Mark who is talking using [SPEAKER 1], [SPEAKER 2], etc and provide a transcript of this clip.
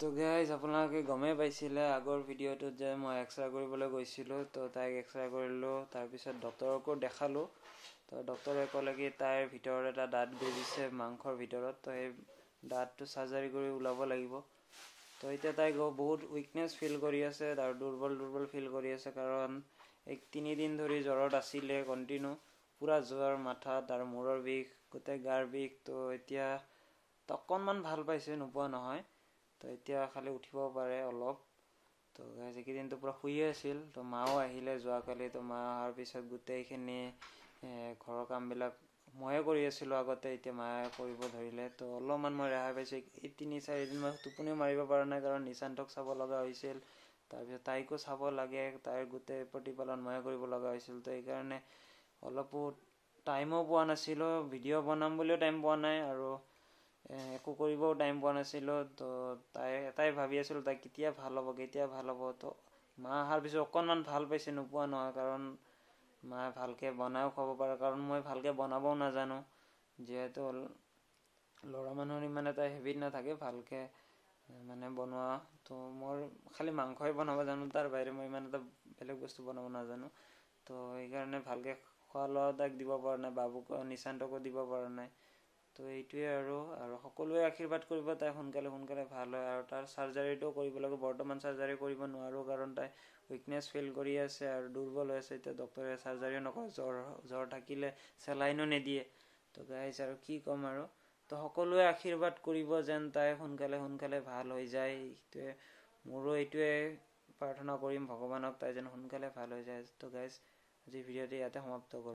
[SPEAKER 1] তো গাইজ আপোনালোকে গমেই পাইছিলে আগৰ ভিডিঅ'টোত যে মই এক্সৰে কৰিবলৈ গৈছিলোঁ। তো তাইক এক্সৰে কৰিলোঁ, তাৰপিছত ডক্টৰকো দেখালোঁ। তো ডক্টৰে ক'লে কি তাইৰ ভিতৰত এটা দাঁত গজিছে মাংসৰ ভিতৰত, তো সেই দাঁতটো চাৰ্জাৰী কৰি ওলাব লাগিব। তো এতিয়া তাই বহুত উইকনেছ ফিল কৰি আছে, তাৰ দুৰ্বল ফিল কৰি আছে, কাৰণ 3 দিন ধৰি জ্বৰত আছিলে কণ্টিনিউ, পূৰা জ্বৰ, মাথাত আৰু মূৰৰ বিষ, গোটেই গাৰ বিষ। তো এতিয়া অকণমান ভাল পাইছে, নোপোৱা নহয়। তো এতিয়া খালি উঠিব পাৰে অলপ। তো এইকেইদিনটো পূৰা শুয়ে আছিল। তো মাও আহিলে যোৱাকালি। তো মা অহাৰ পিছত গোটেইখিনি ঘৰৰ কামবিলাক ময়ে কৰি আছিলোঁ আগতে, এতিয়া মায়ে কৰিব ধৰিলে। তো অলপমান মই ৰেহাই পাইছোঁ। এই 3-4 দিন মই টোপনিও মাৰিব পৰা নাই, কাৰণ নিশান্তক চাব লগা হৈছিল, তাৰপিছত তাইকো চাব লাগে, তাইৰ গোটেই প্ৰতিপালন ময়ে কৰিব লগা হৈছিল। তো এইকাৰণে অলপো টাইমো পোৱা নাছিলোঁ, ভিডিঅ' বনাম বুলিও টাইম পোৱা নাই, আৰু একো কৰিবও টাইম পোৱা নাছিলোঁ। তো তাই ভাবি আছিলোঁ তাই কেতিয়া ভাল হ'ব। তো মা অহাৰ পিছত অকণমান ভাল পাইছে, নোপোৱা নহয়, কাৰণ মায়ে ভালকৈ বনাইও খাব পাৰে, কাৰণ মই ভালকৈ বনাবও নাজানো। যিহেতু ল'ৰা মানুহৰ ইমান এটা হেবিট নাথাকে ভালকৈ বনোৱা। তো মোৰ খালি মাংসই বনাব জানো, তাৰ বাহিৰে মই ইমান এটা বেলেগ বস্তু বনাব নাজানো। তো সেইকাৰণে ভালকৈ খোৱা লোৱাও তাইক দিব পৰা নাই, বাবুকো নিশান্তকো দিব পৰা নাই। তো এইটোৱে আৰু সকলোৱে আশীৰ্বাদ কৰিব তাই সোনকালে ভাল হয়, আৰু তাৰ চাৰ্জাৰীটো কৰিব লাগিব। বৰ্তমান চাৰ্জাৰী কৰিব নোৱাৰোঁ, কাৰণ তাই উইকনেছ ফিল কৰি আছে আৰু দুৰ্বল হৈ আছে। এতিয়া ডক্টৰে চাৰ্জাৰীও নকৰে, জ্বৰ থাকিলে চেলাইনো নিদিয়ে। তো গাইজ আৰু কি ক'ম আৰু। তো সকলোৱে আশীৰ্বাদ কৰিব যেন তাই সোনকালে ভাল হৈ যায়। মোৰো এইটোৱে প্ৰাৰ্থনা কৰিম ভগৱানক, তাই যেন সোনকালে ভাল হৈ যায়। তো গাইজ আজিৰ ভিডিঅ'টো ইয়াতে সমাপ্ত কৰোঁ।